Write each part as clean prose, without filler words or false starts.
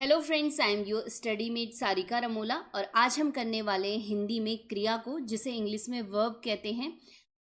Hello friends, I am your study mate Sarika Ramola और आज हम करने वाले हैं हिंदी में क्रिया को, जिसे इंग्लिश में वर्ब कहते हैं।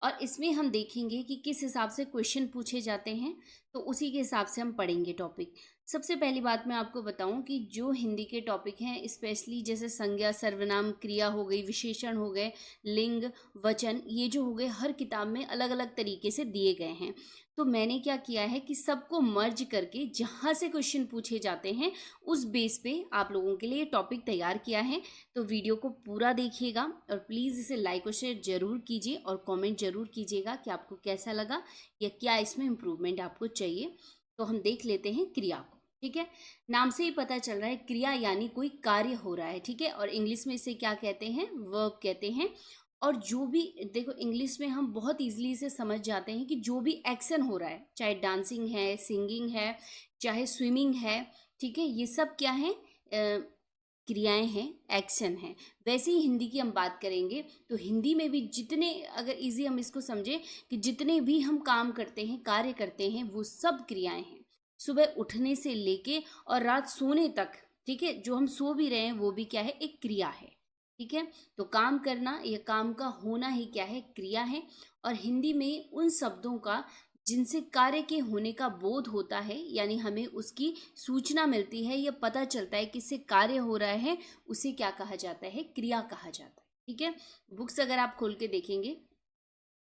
और इसमें हम देखेंगे कि किस हिसाब से क्वेश्चन पूछे जाते हैं, तो उसी के हिसाब से हम पढ़ेंगे टॉपिक। सबसे पहली बात मैं आपको बताऊं कि जो हिंदी के टॉपिक हैं, स्पेशली जैसे संज्ञा, सर्वनाम, क्रिया हो गई, विशेषण हो गए, लिंग, वचन, ये जो हो गए हर किताब में अलग अलग तरीके से दिए गए हैं। तो मैंने क्या किया है कि सबको मर्ज करके जहाँ से क्वेश्चन पूछे जाते हैं उस बेस पे आप लोगों के लिए टॉपिक तैयार किया है। तो वीडियो को पूरा देखिएगा और प्लीज़ इसे लाइक और शेयर जरूर कीजिए और कमेंट जरूर कीजिएगा कि आपको कैसा लगा या क्या इसमें इम्प्रूवमेंट आपको चाहिए। तो हम देख लेते हैं क्रिया को। ठीक है, नाम से ही पता चल रहा है क्रिया यानी कोई कार्य हो रहा है। ठीक है, और इंग्लिश में इसे क्या कहते हैं? वर्ब कहते हैं। और जो भी देखो, इंग्लिश में हम बहुत इजीली से समझ जाते हैं कि जो भी एक्शन हो रहा है, चाहे डांसिंग है, सिंगिंग है, चाहे स्विमिंग है, ठीक है, ये सब क्या है? क्रियाएं हैं, एक्शन है। वैसे ही हिंदी की हम बात करेंगे तो हिंदी में भी जितने, अगर इजी हम इसको समझे कि जितने भी हम काम करते हैं, कार्य करते हैं, वो सब क्रियाएं हैं। सुबह उठने से लेके और रात सोने तक, ठीक है, जो हम सो भी रहे हैं वो भी क्या है? एक क्रिया है। ठीक है, तो काम करना या काम का होना ही क्या है? क्रिया है। और हिंदी में उन शब्दों का जिनसे कार्य के होने का बोध होता है, यानी हमें उसकी सूचना मिलती है, या पता चलता है कि इससे कार्य हो रहा है, उसे क्या कहा जाता है? क्रिया कहा जाता है। ठीक है, बुक्स अगर आप खोल के देखेंगे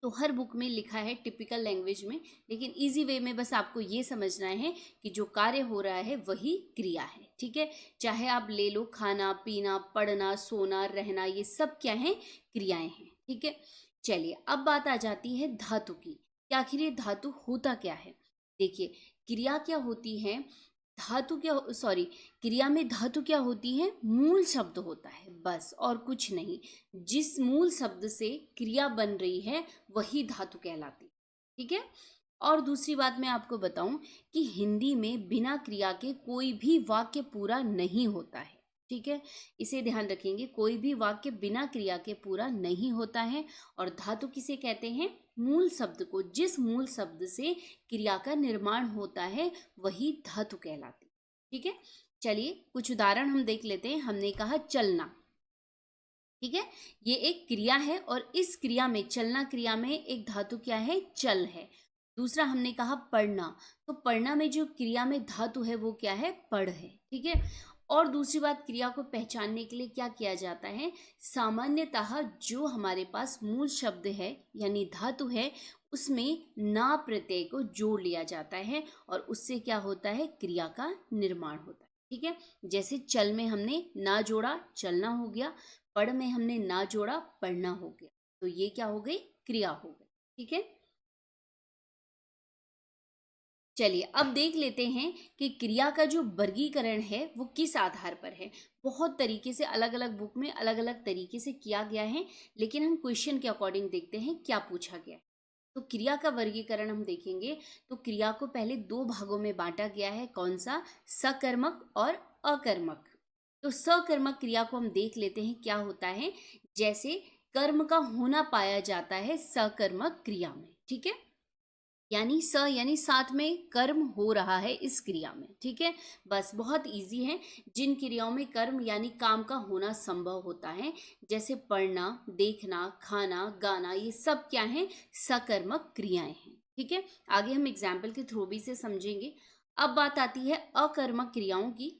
तो हर बुक में लिखा है टिपिकल लैंग्वेज में, लेकिन इजी वे में बस आपको ये समझना है कि जो कार्य हो रहा है वही क्रिया है। ठीक है, चाहे आप ले लो, खाना पीना, पढ़ना, सोना, रहना, ये सब क्या है? क्रियाएं हैं। ठीक है, चलिए अब बात आ जाती है धातु की कि आखिर ये धातु होता क्या है। देखिए, क्रिया क्या होती है, धातु क्या, सॉरी, क्रिया में धातु क्या होती है? मूल शब्द होता है, बस और कुछ नहीं। जिस मूल शब्द से क्रिया बन रही है वही धातु कहलाती है। ठीक है, और दूसरी बात मैं आपको बताऊं कि हिंदी में बिना क्रिया के कोई भी वाक्य पूरा नहीं होता है। ठीक है, इसे ध्यान रखेंगे, कोई भी वाक्य बिना क्रिया के पूरा नहीं होता है। और धातु किसे कहते हैं? मूल शब्द को। जिस मूल शब्द से क्रिया का निर्माण होता है वही धातु कहलाती है। ठीक है, चलिए कुछ उदाहरण हम देख लेते हैं। हमने कहा चलना, ठीक है, ये एक क्रिया है और इस क्रिया में, चलना क्रिया में, एक धातु क्या है? चल है। दूसरा हमने कहा पढ़ना, तो पढ़ना में जो क्रिया में धातु है वो क्या है? पढ़ है। ठीक है, और दूसरी बात, क्रिया को पहचानने के लिए क्या किया जाता है? सामान्यतः जो हमारे पास मूल शब्द है यानी धातु है, उसमें ना प्रत्यय को जोड़ लिया जाता है और उससे क्या होता है? क्रिया का निर्माण होता है। ठीक है, जैसे चल में हमने ना जोड़ा, चलना हो गया। पढ़ में हमने ना जोड़ा, पढ़ना हो गया। तो ये क्या हो गई? क्रिया हो गई। ठीक है, चलिए अब देख लेते हैं कि क्रिया का जो वर्गीकरण है वो किस आधार पर है। बहुत तरीके से, अलग अलग बुक में अलग अलग तरीके से किया गया है, लेकिन हम क्वेश्चन के अकॉर्डिंग देखते हैं क्या पूछा गया है। तो क्रिया का वर्गीकरण हम देखेंगे तो क्रिया को पहले दो भागों में बांटा गया है। कौन सा? सकर्मक और अकर्मक। तो सकर्मक क्रिया को हम देख लेते हैं क्या होता है। जैसे कर्म का होना पाया जाता है सकर्मक क्रिया में। ठीक है, यानी यानी साथ में कर्म हो रहा है इस क्रिया में। ठीक है, बस बहुत इजी है। जिन क्रियाओं में कर्म यानी काम का होना संभव होता है, जैसे पढ़ना, देखना, खाना, गाना, ये सब क्या है? सकर्मक क्रियाएं हैं। ठीक है, आगे हम एग्जाम्पल के थ्रू भी से समझेंगे। अब बात आती है अकर्मक क्रियाओं की,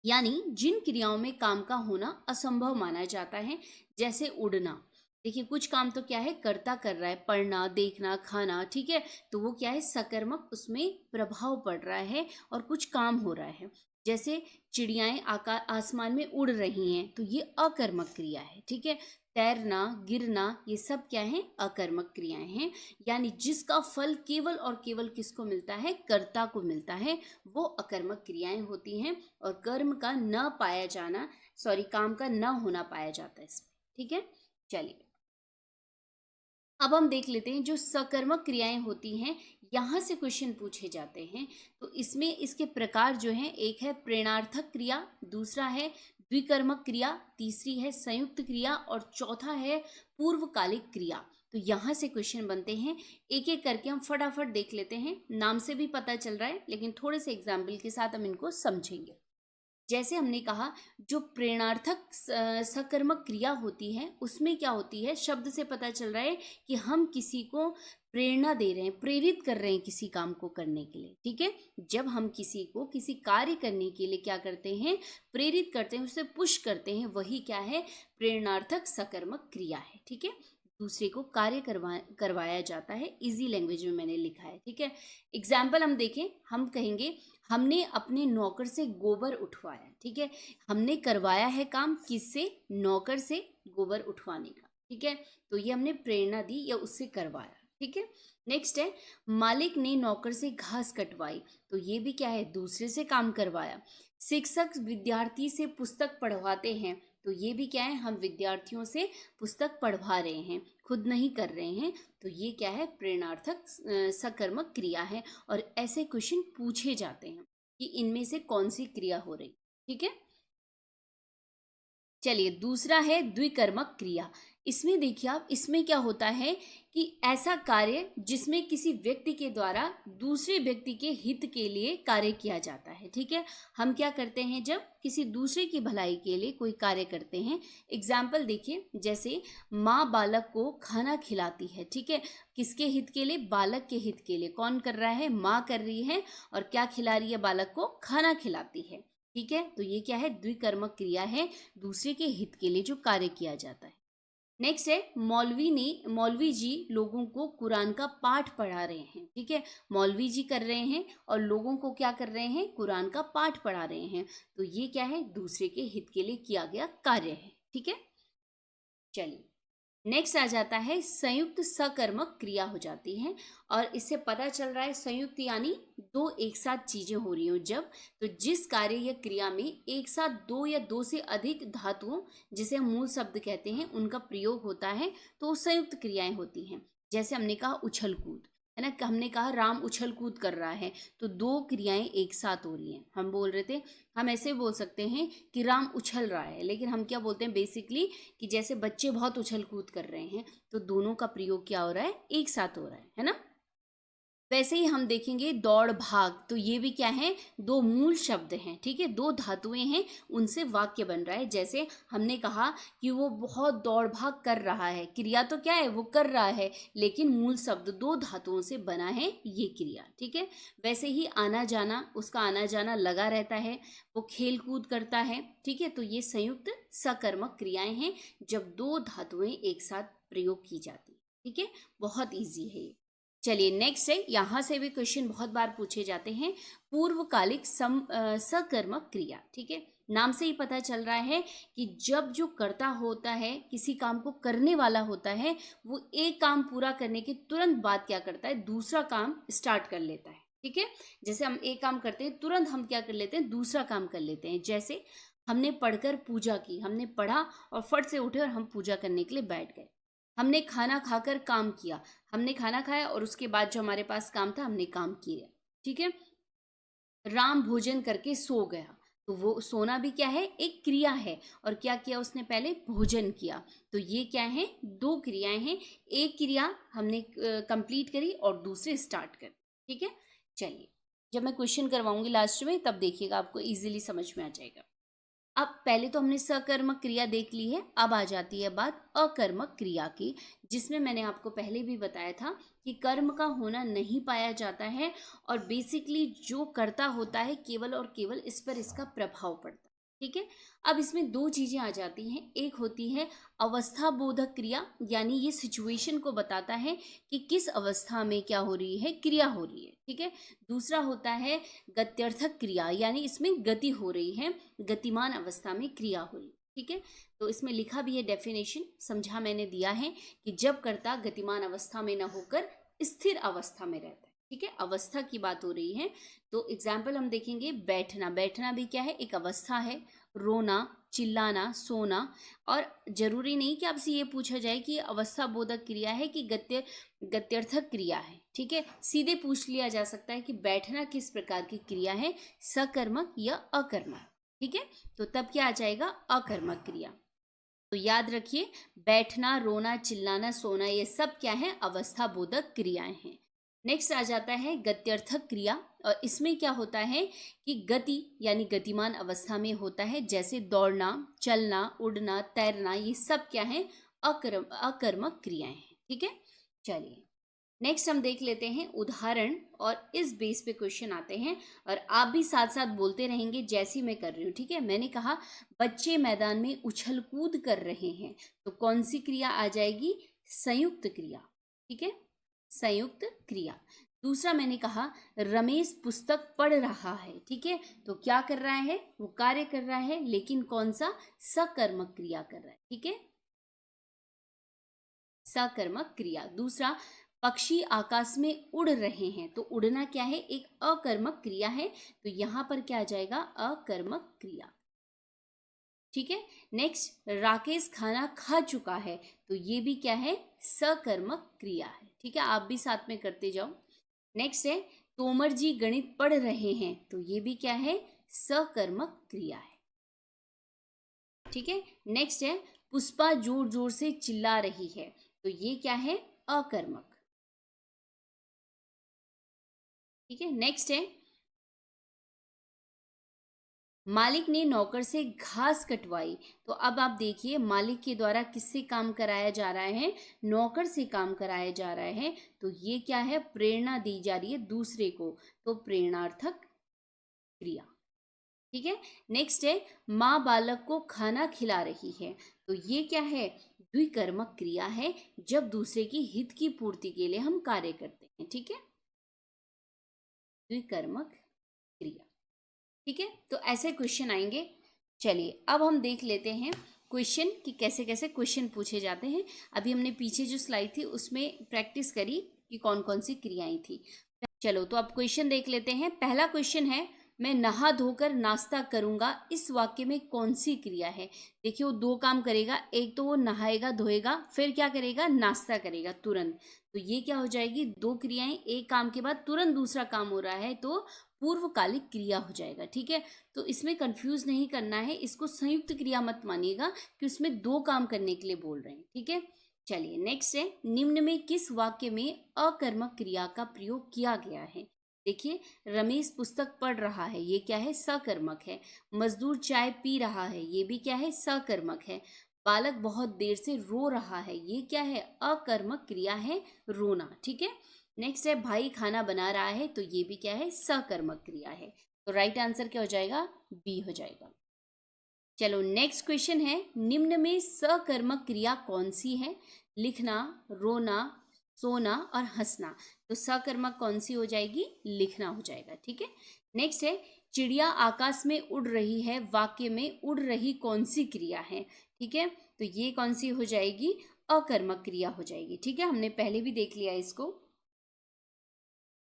यानी जिन क्रियाओं में काम का होना असंभव माना जाता है, जैसे उड़ना। देखिए, कुछ काम तो क्या है? कर्ता कर रहा है, पढ़ना, देखना, खाना। ठीक है, तो वो क्या है? सकर्मक, उसमें प्रभाव पड़ रहा है और कुछ काम हो रहा है। जैसे चिड़ियाएं आकाश आसमान में उड़ रही हैं, तो ये अकर्मक क्रिया है। ठीक है, तैरना, गिरना, ये सब क्या है? अकर्मक क्रियाएं हैं। यानी जिसका फल केवल और केवल किसको मिलता है? कर्ता को मिलता है, वो अकर्मक क्रियाएं होती हैं। और कर्म का न पाया जाना, सॉरी, काम का न होना पाया जाता है इसमें। ठीक है, चलिए अब हम देख लेते हैं जो सकर्मक क्रियाएं होती हैं, यहाँ से क्वेश्चन पूछे जाते हैं। तो इसमें इसके प्रकार जो हैं, एक है प्रेरणार्थक क्रिया, दूसरा है द्विकर्मक क्रिया, तीसरी है संयुक्त क्रिया और चौथा है पूर्वकालिक क्रिया। तो यहाँ से क्वेश्चन बनते हैं। एक एक करके हम फटाफट देख लेते हैं। नाम से भी पता चल रहा है, लेकिन थोड़े से एग्जाम्पल के साथ हम इनको समझेंगे। जैसे हमने कहा जो प्रेरणार्थक सकर्मक क्रिया होती है उसमें क्या होती है, शब्द से पता चल रहा है कि हम किसी को प्रेरणा दे रहे हैं, प्रेरित कर रहे हैं किसी काम को करने के लिए। ठीक है, जब हम किसी को किसी कार्य करने के लिए क्या करते हैं, प्रेरित करते हैं, उसे पुश करते हैं, वही क्या है, प्रेरणार्थक सकर्मक क्रिया है। ठीक है, दूसरे को कार्य करवाया जाता है, इजी लैंग्वेज में मैंने लिखा है। ठीक है, एग्जाम्पल हम देखें, हम कहेंगे हमने अपने नौकर से गोबर उठवाया। ठीक है, हमने करवाया है काम किससे, नौकर से गोबर उठवाने का। ठीक है, तो ये हमने प्रेरणा दी या उससे करवाया। ठीक है, नेक्स्ट है मालिक ने नौकर से घास कटवाई, तो ये भी क्या है, दूसरे से काम करवाया। शिक्षक विद्यार्थी से पुस्तक पढ़वाते हैं, तो ये भी क्या है, हम विद्यार्थियों से पुस्तक पढ़वा रहे हैं, खुद नहीं कर रहे हैं, तो ये क्या है, प्रेरणार्थक सकर्मक क्रिया है। और ऐसे क्वेश्चन पूछे जाते हैं कि इनमें से कौन सी क्रिया हो रही। ठीक है, चलिए दूसरा है द्विकर्मक क्रिया। इसमें देखिए आप, इसमें क्या होता है कि ऐसा कार्य जिसमें किसी व्यक्ति के द्वारा दूसरे व्यक्ति के हित के लिए कार्य किया जाता है। ठीक है, हम क्या करते हैं जब किसी दूसरे की भलाई के लिए कोई कार्य करते हैं। एग्जाम्पल देखिए, जैसे माँ बालक को खाना खिलाती है। ठीक है, किसके हित के लिए, बालक के हित के लिए। कौन कर रहा है, माँ कर रही है, और क्या खिला रही है, बालक को खाना खिलाती है। ठीक है, तो ये क्या है, द्विकर्मक क्रिया है, दूसरे के हित के लिए जो कार्य किया जाता है। नेक्स्ट है मौलवी जी लोगों को कुरान का पाठ पढ़ा रहे हैं। ठीक है, मौलवी जी कर रहे हैं और लोगों को क्या कर रहे हैं, कुरान का पाठ पढ़ा रहे हैं, तो ये क्या है, दूसरे के हित के लिए किया गया कार्य है। ठीक है, चलिए नेक्स्ट आ जाता है संयुक्त सकर्मक क्रिया हो जाती है। और इससे पता चल रहा है संयुक्त यानी दो एक साथ चीजें हो रही हो जब, तो जिस कार्य या क्रिया में एक साथ दो या दो से अधिक धातुओं, जिसे हम मूल शब्द कहते हैं, उनका प्रयोग होता है, तो वो संयुक्त क्रियाएं होती हैं। जैसे हमने कहा उछल कूद, है ना, हमने कहा राम उछल कूद कर रहा है, तो दो क्रियाएं एक साथ हो रही हैं। हम बोल रहे थे, हम ऐसे बोल सकते हैं कि राम उछल रहा है, लेकिन हम क्या बोलते हैं बेसिकली कि जैसे बच्चे बहुत उछल कूद कर रहे हैं, तो दोनों का प्रयोग क्या हो रहा है, एक साथ हो रहा है ना। वैसे ही हम देखेंगे दौड़ भाग, तो ये भी क्या है, दो मूल शब्द हैं। ठीक है, दो धातुएं हैं, उनसे वाक्य बन रहा है। जैसे हमने कहा कि वो बहुत दौड़ भाग कर रहा है, क्रिया तो क्या है, वो कर रहा है, लेकिन मूल शब्द दो धातुओं से बना है ये क्रिया। ठीक है, वैसे ही आना जाना, उसका आना जाना लगा रहता है, वो खेल कूद करता है। ठीक है, तो ये संयुक्त सकर्मक क्रियाएं हैं जब दो धातुएं एक साथ प्रयोग की जाती है। ठीक है, बहुत ईजी है ये। चलिए नेक्स्ट है, यहाँ से भी क्वेश्चन बहुत बार पूछे जाते हैं, पूर्वकालिक सकर्मक क्रिया। ठीक है, नाम से ही पता चल रहा है कि जब जो कर्ता होता है, किसी काम को करने वाला होता है, वो एक काम पूरा करने के तुरंत बाद क्या करता है, दूसरा काम स्टार्ट कर लेता है। ठीक है, जैसे हम एक काम करते हैं, तुरंत हम क्या कर लेते हैं, दूसरा काम कर लेते हैं। जैसे हमने पढ़कर पूजा की, हमने पढ़ा और फट से उठे और हम पूजा करने के लिए बैठ गए। हमने खाना खाकर काम किया, हमने खाना खाया और उसके बाद जो हमारे पास काम था हमने काम किया। ठीक है, राम भोजन करके सो गया, तो वो सोना भी क्या है, एक क्रिया है, और क्या किया उसने, पहले भोजन किया। तो ये क्या है, दो क्रियाएं हैं, एक क्रिया हमने कंप्लीट करी और दूसरे स्टार्ट कर। ठीक है, चलिए जब मैं क्वेश्चन करवाऊंगी लास्ट में, तब देखिएगा आपको इजीली समझ में आ जाएगा। अब पहले तो हमने सकर्मक क्रिया देख ली है, अब आ जाती है बात अकर्मक क्रिया की, जिसमें मैंने आपको पहले भी बताया था कि कर्म का होना नहीं पाया जाता है, और बेसिकली जो कर्ता होता है केवल और केवल इस पर इसका प्रभाव पड़ता है। ठीक है, अब इसमें दो चीजें आ जाती हैं, एक होती है अवस्था बोधक क्रिया, यानी ये सिचुएशन को बताता है कि किस अवस्था में क्या हो रही है, क्रिया हो रही है। ठीक है, दूसरा होता है गत्यर्थक क्रिया, यानी इसमें गति हो रही है, गतिमान अवस्था में क्रिया हो रही है। ठीक है, तो इसमें लिखा भी है डेफिनेशन, समझा मैंने दिया है कि जब कर्ता गतिमान अवस्था में न होकर स्थिर अवस्था में रहता है। ठीक है, अवस्था की बात हो रही है, तो एग्जाम्पल हम देखेंगे बैठना, बैठना भी क्या है, एक अवस्था है। रोना, चिल्लाना, सोना, और जरूरी नहीं कि आपसे ये पूछा जाए कि अवस्था बोधक क्रिया है कि गत्यर्थक क्रिया है। ठीक है, सीधे पूछ लिया जा सकता है कि बैठना किस प्रकार की क्रिया है, सकर्मक या अकर्मक। ठीक है, तो तब क्या आ जाएगा, अकर्मक क्रिया। तो याद रखिए, बैठना, रोना, चिल्लाना, सोना, ये सब क्या है, अवस्था बोधक क्रियाएं हैं। नेक्स्ट आ जाता है गत्यर्थक क्रिया, और इसमें क्या होता है कि गति यानी गतिमान अवस्था में होता है, जैसे दौड़ना, चलना, उड़ना, तैरना, ये सब क्या है, अकर्मक क्रियाएं हैं। ठीक है, चलिए नेक्स्ट हम देख लेते हैं उदाहरण, और इस बेस पे क्वेश्चन आते हैं, और आप भी साथ साथ बोलते रहेंगे जैसी मैं कर रही हूँ। ठीक है, मैंने कहा बच्चे मैदान में उछल कूद कर रहे हैं, तो कौन सी क्रिया आ जाएगी, संयुक्त क्रिया। ठीक है, संयुक्त क्रिया। दूसरा मैंने कहा रमेश पुस्तक पढ़ रहा है। ठीक है, तो क्या कर रहा है, वो कार्य कर रहा है, लेकिन कौन सा, सकर्मक क्रिया कर रहा है। ठीक है, सकर्मक क्रिया। दूसरा, पक्षी आकाश में उड़ रहे हैं, तो उड़ना क्या है, एक अकर्मक क्रिया है, तो यहां पर क्या आ जाएगा, अकर्मक क्रिया। ठीक है, नेक्स्ट, राकेश खाना खा चुका है, तो ये भी क्या है, सकर्मक क्रिया है। ठीक है, आप भी साथ में करते जाओ। नेक्स्ट है तोमर जी गणित पढ़ रहे हैं, तो ये भी क्या है, सकर्मक क्रिया है। ठीक है, नेक्स्ट है पुष्पा जोर जोर से चिल्ला रही है, तो ये क्या है, अकर्मक। ठीक है, नेक्स्ट है मालिक ने नौकर से घास कटवाई, तो अब आप देखिए मालिक के द्वारा किससे काम कराया जा रहा है, नौकर से काम कराया जा रहा है, तो ये क्या है, प्रेरणा दी जा रही है दूसरे को, तो प्रेरणार्थक क्रिया। ठीक है, नेक्स्ट है माँ बालक को खाना खिला रही है, तो ये क्या है, द्विकर्मक क्रिया है, जब दूसरे की हित की पूर्ति के लिए हम कार्य करते हैं। ठीक है, द्विकर्मक क्रिया। ठीक है, तो ऐसे क्वेश्चन आएंगे। चलिए अब हम देख लेते हैं क्वेश्चन कि कैसे कैसे क्वेश्चन पूछे जाते हैं। अभी हमने पीछे जो स्लाइड थी उसमें प्रैक्टिस करी कि कौन कौन सी क्रियाएं थी। चलो तो अब क्वेश्चन देख लेते हैं। पहला क्वेश्चन है मैं नहा धोकर नाश्ता करूंगा, इस वाक्य में कौन सी क्रिया है। देखिए वो दो काम करेगा, एक तो वो नहाएगा धोएगा, फिर क्या करेगा, नाश्ता करेगा तुरंत, तो ये क्या हो जाएगी, दो क्रियाएं, एक काम के बाद तुरंत दूसरा काम हो रहा है, तो पूर्वकालिक क्रिया हो जाएगा। ठीक है, तो इसमें कंफ्यूज नहीं करना है, इसको संयुक्त क्रिया मत मानिएगा कि उसमें दो काम करने के लिए बोल रहे हैं। ठीक है, चलिए नेक्स्ट है निम्न में किस वाक्य में अकर्मक क्रिया का प्रयोग किया गया है। देखिए रमेश पुस्तक पढ़ रहा है, ये क्या है, सकर्मक है। मजदूर चाय पी रहा है, ये भी क्या है, सकर्मक है। बालक बहुत देर से रो रहा है, ये क्या है, अकर्मक क्रिया है, रोना। ठीक है, नेक्स्ट है भाई खाना बना रहा है, तो ये भी क्या है, सकर्मक क्रिया है, तो राइट आंसर क्या हो जाएगा, बी हो जाएगा। चलो नेक्स्ट क्वेश्चन है निम्न में सकर्मक क्रिया कौन सी है। लिखना, रोना, सोना और हंसना, तो सकर्मक कौन सी हो जाएगी, लिखना हो जाएगा। ठीक है, नेक्स्ट है चिड़िया आकाश में उड़ रही है, वाक्य में उड़ रही कौन सी क्रिया है। ठीक है, तो ये कौन सी हो जाएगी, अकर्मक क्रिया हो जाएगी। ठीक है, हमने पहले भी देख लिया इसको।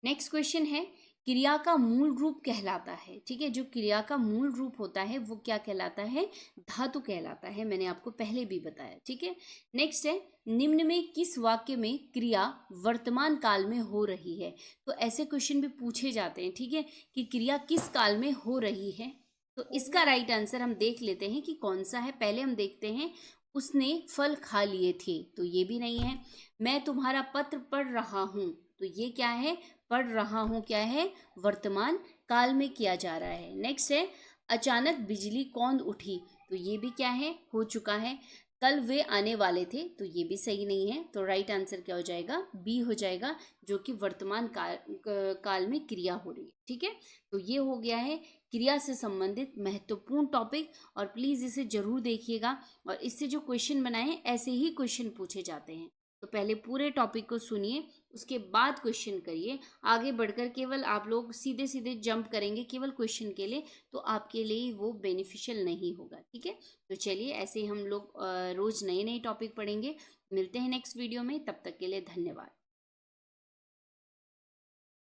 नेक्स्ट क्वेश्चन है क्रिया का मूल रूप कहलाता है। ठीक है, जो क्रिया का मूल रूप होता है वो क्या कहलाता है, धातु कहलाता है, मैंने आपको पहले भी बताया। ठीक है, नेक्स्ट है निम्न में किस वाक्य में क्रिया वर्तमान काल में हो रही है। तो ऐसे क्वेश्चन भी पूछे जाते हैं। ठीक है, कि क्रिया किस काल में हो रही है, तो इसका राइट आंसर हम देख लेते हैं कि कौन सा है। पहले हम देखते हैं उसने फल खा लिए थे, तो ये भी नहीं है। मैं तुम्हारा पत्र पढ़ रहा हूं, तो ये क्या है, पढ़ रहा हूं क्या है, वर्तमान काल में किया जा रहा है। नेक्स्ट है अचानक बिजली कौंध उठी, तो ये भी क्या है, हो चुका है। कल वे आने वाले थे, तो ये भी सही नहीं है, तो राइट आंसर क्या हो जाएगा, बी हो जाएगा, जो कि वर्तमान काल में क्रिया हो रही है। ठीक है, तो ये हो गया है क्रिया से संबंधित महत्वपूर्ण टॉपिक, और प्लीज़ इसे जरूर देखिएगा। और इससे जो क्वेश्चन बनाए हैं ऐसे ही क्वेश्चन पूछे जाते हैं, तो पहले पूरे टॉपिक को सुनिए, उसके बाद क्वेश्चन करिए। आगे बढ़कर केवल आप लोग सीधे सीधे जंप करेंगे केवल क्वेश्चन के लिए, तो आपके लिए वो बेनिफिशियल नहीं होगा। ठीक है, तो चलिए ऐसे हम लोग रोज नए नए टॉपिक पढ़ेंगे। मिलते हैं नेक्स्ट वीडियो में, तब तक के लिए धन्यवाद।